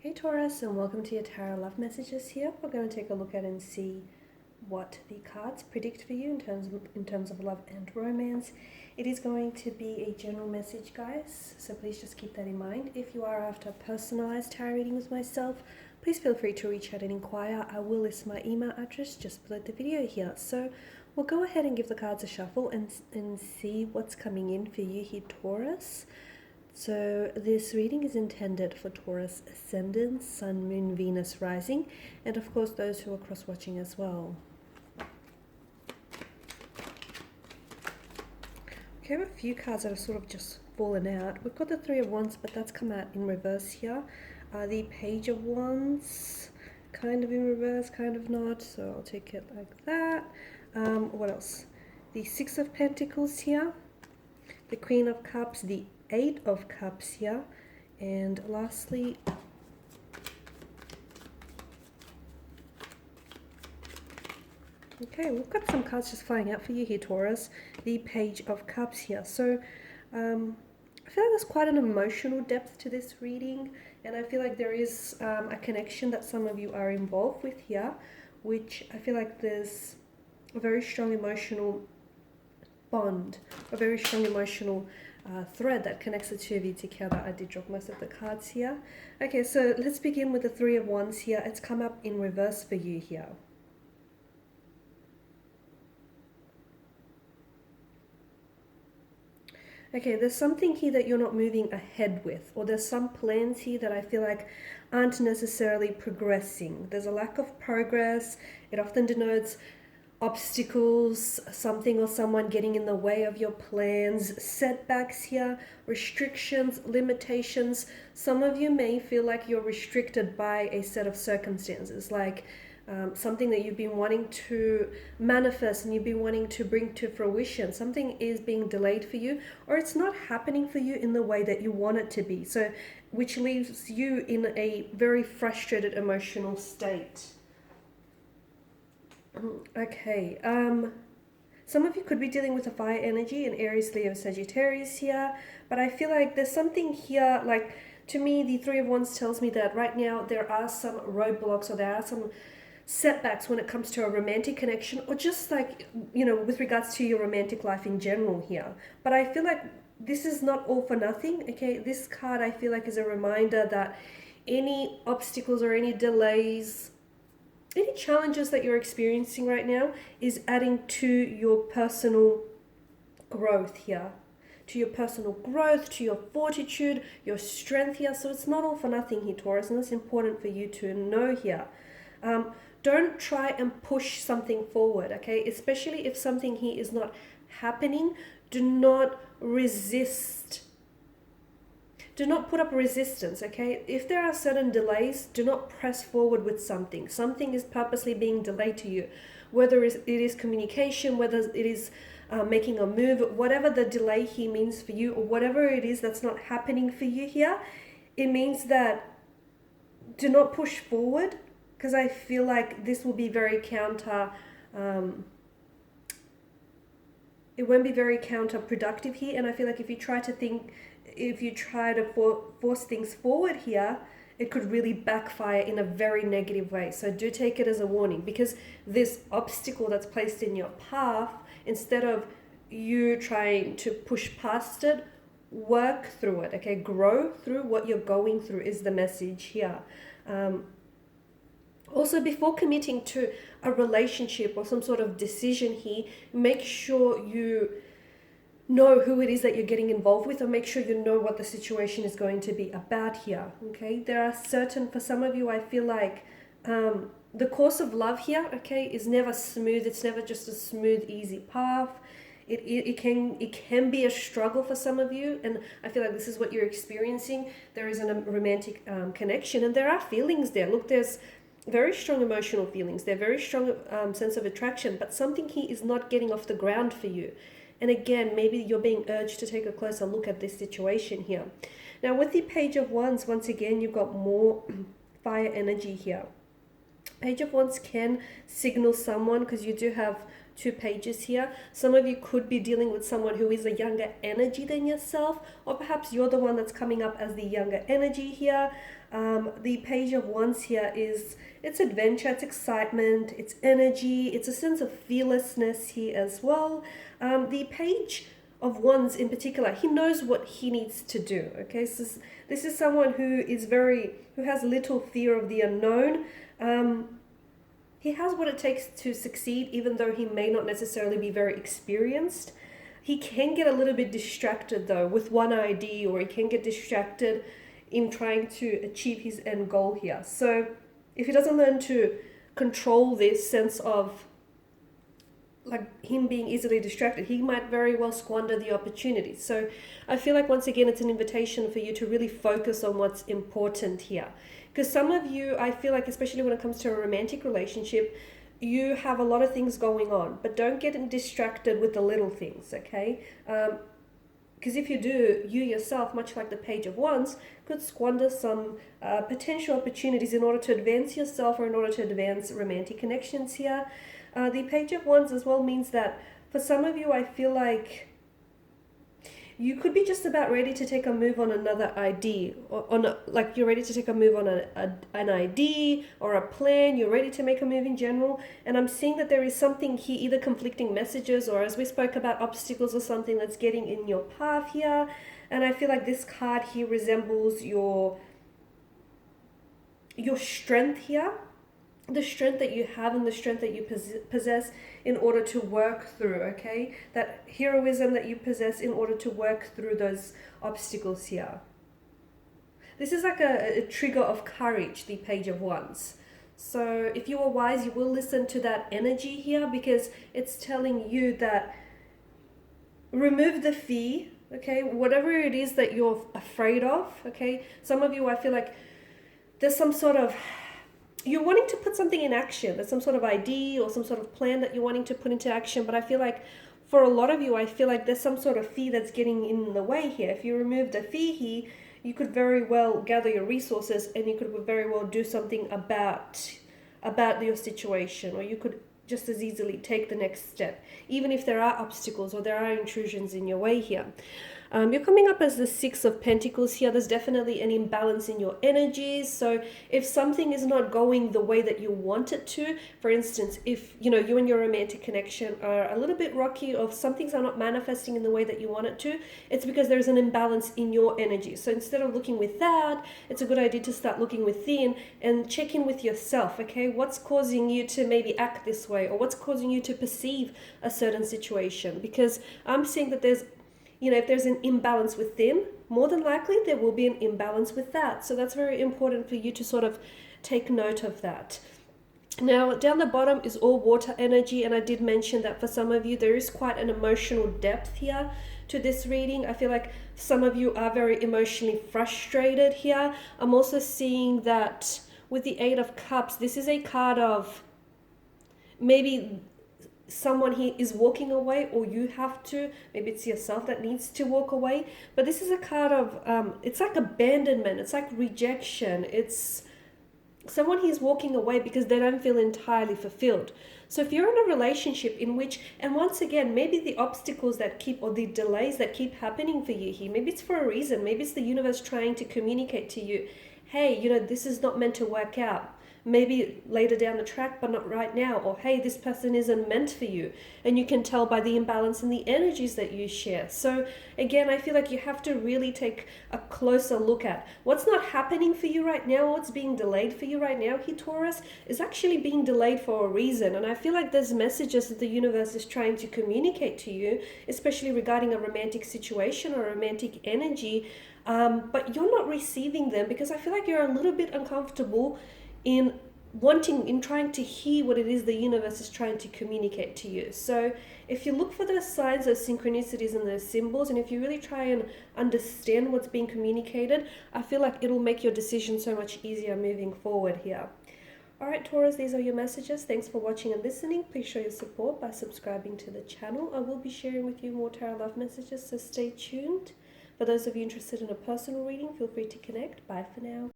Hey Taurus, and welcome to your Tarot Love Messages here. We're going to take a look at and see what the cards predict for you in terms of love and romance. It is going to be a general message, guys, so please just keep that in mind. If you are after a personalized tarot reading with myself, please feel free to reach out and inquire. I will list my email address just below the video here. So we'll go ahead and give the cards a shuffle and see what's coming in for you here, Taurus. So this reading is intended for Taurus Ascendant, Sun, Moon, Venus, Rising, and of course those who are cross-watching as well. Okay, I have a few cards that have sort of just fallen out. We've got the Three of Wands, but that's come out in reverse here. The Page of Wands, kind of in reverse, kind of not, so I'll take it like that. What else? The Six of Pentacles here, the Queen of Cups, the Eight of Cups here, and lastly okay, we've got some cards just flying out for you here, Taurus. The Page of Cups here. So I feel like there's quite an emotional depth to this reading, and I feel like there is a connection that some of you are involved with here, which I feel like there's a very strong emotional bond, a very strong emotional thread that connects the two of you together. I did drop most of the cards here. Okay, so let's begin with the Three of Wands here. It's come up in reverse for you here. Okay, there's something here that you're not moving ahead with, or there's some plans here that I feel like aren't necessarily progressing. There's a lack of progress. It often denotes obstacles, something or someone getting in the way of your plans, setbacks here, restrictions, limitations. Some of you may feel like you're restricted by a set of circumstances, like something that you've been wanting to manifest and you've been wanting to bring to fruition. Something is being delayed for you, or it's not happening for you in the way that you want it to be. So, which leaves you in a very frustrated emotional state. Okay, some of you could be dealing with a fire energy in Aries, Leo, Sagittarius here, but I feel like there's something here, like, to me, the Three of Wands tells me that right now there are some roadblocks, or there are some setbacks when it comes to a romantic connection, or just like, you know, with regards to your romantic life in general here. But I feel like this is not all for nothing, okay? This card, I feel like, is a reminder that any obstacles or any delays, any challenges that you're experiencing right now is adding to your personal growth here, to your personal growth, to your fortitude, your strength here. So it's not all for nothing here, Taurus, and that's important for you to know here. Don't try and push something forward, okay? Especially if something here is not happening. Do not resist. Do not put up resistance, okay? If there are certain delays, do not press forward with something. Something is purposely being delayed to you, whether it is communication, whether it is making a move, whatever the delay here means for you, or whatever it is that's not happening for you here, it means that do not push forward, because I feel like this will be very it won't be very counterproductive here. And I feel like if you try to force things forward here, it could really backfire in a very negative way. So do take it as a warning, because this obstacle that's placed in your path, instead of you trying to push past it, work through it, okay? Grow through what you're going through is the message here. Also, before committing to a relationship or some sort of decision here, make sure you know who it is that you're getting involved with, or make sure you know what the situation is going to be about here, okay? There are certain, for some of you, I feel like the course of love here, okay, is never smooth. It's never just a smooth, easy path. It can be a struggle for some of you, and I feel like this is what you're experiencing. There is a romantic connection, and there are feelings there. Look, there's very strong emotional feelings. They're very strong sense of attraction, but something here is not getting off the ground for you. And again, maybe you're being urged to take a closer look at this situation here. Now, with the Page of Wands, once again, you've got more fire energy here. Page of Wands can signal someone, because you do have two pages here. Some of you could be dealing with someone who is a younger energy than yourself, or perhaps you're the one that's coming up as the younger energy here. The Page of Wands here is, it's adventure, it's excitement, it's energy, it's a sense of fearlessness here as well. The Page of Wands in particular, he knows what he needs to do. Okay, so this is someone who has little fear of the unknown. He has what it takes to succeed, even though he may not necessarily be very experienced. He can get a little bit distracted though with one idea, or he can get distracted in trying to achieve his end goal here. So if he doesn't learn to control this sense of like him being easily distracted, he might very well squander the opportunity. So I feel like once again, it's an invitation for you to really focus on what's important here. Because some of you, I feel like, especially when it comes to a romantic relationship, you have a lot of things going on, but don't get distracted with the little things, okay? Because if you do, you yourself, much like the Page of Wands, could squander some potential opportunities in order to advance yourself or in order to advance romantic connections here. The Page of Wands as well means that for some of you, I feel like you could be just about ready to take a move on another idea, or like you're ready to take a move on an idea or a plan. You're ready to make a move in general, and I'm seeing that there is something here, either conflicting messages, or as we spoke about, obstacles or something that's getting in your path here. And I feel like this card here resembles your strength here, the strength that you have and the strength that you possess in order to work through, okay? That heroism that you possess in order to work through those obstacles here. This is like a trigger of courage, the Page of Wands. So if you are wise, you will listen to that energy here, because it's telling you that remove the fear, okay? Whatever it is that you're afraid of, okay? Some of you, I feel like there's some sort of, you're wanting to put something in action. There's some sort of idea or some sort of plan that you're wanting to put into action. But I feel like for a lot of you, I feel like there's some sort of fear that's getting in the way here. If you remove the fear here, you could very well gather your resources and you could very well do something about your situation, or you could just as easily take the next step, even if there are obstacles or there are intrusions in your way here. You're coming up as the Six of Pentacles here. There's definitely an imbalance in your energies. So if something is not going the way that you want it to, for instance, if you and your romantic connection are a little bit rocky, or if some things are not manifesting in the way that you want it to, it's because there's an imbalance in your energy. So instead of looking with that, it's a good idea to start looking within and check in with yourself, okay? What's causing you to maybe act this way, or what's causing you to perceive a certain situation? Because I'm seeing that there's if there's an imbalance within, more than likely there will be an imbalance with that. So that's very important for you to sort of take note of that. Now, down the bottom is all water energy, and I did mention that for some of you, there is quite an emotional depth here to this reading. I feel like some of you are very emotionally frustrated here. I'm also seeing that with the Eight of Cups, this is a card of maybe someone here is walking away, or you have to, maybe it's yourself that needs to walk away. But this is a card of it's like abandonment, it's like rejection, it's someone who's walking away because they don't feel entirely fulfilled. So if you're in a relationship in which, and once again, maybe the obstacles that keep, or the delays that keep happening for you here, maybe it's for a reason, maybe it's the universe trying to communicate to you, hey, this is not meant to work out. Maybe later down the track, but not right now. Or, hey, this person isn't meant for you. And you can tell by the imbalance in the energies that you share. So again, I feel like you have to really take a closer look at what's not happening for you right now, what's being delayed for you right now, here, Taurus, is actually being delayed for a reason. And I feel like there's messages that the universe is trying to communicate to you, especially regarding a romantic situation or a romantic energy. But you're not receiving them because I feel like you're a little bit uncomfortable in trying to hear what it is the universe is trying to communicate to you. So if you look for those signs, those synchronicities and those symbols, and if you really try and understand what's being communicated, I feel like it'll make your decision so much easier moving forward here. All right, Taurus, these are your messages. Thanks for watching and listening. Please show your support by subscribing to the channel. I will be sharing with you more tarot love messages, so stay tuned. For those of you interested in a personal reading, feel free to connect. Bye for now.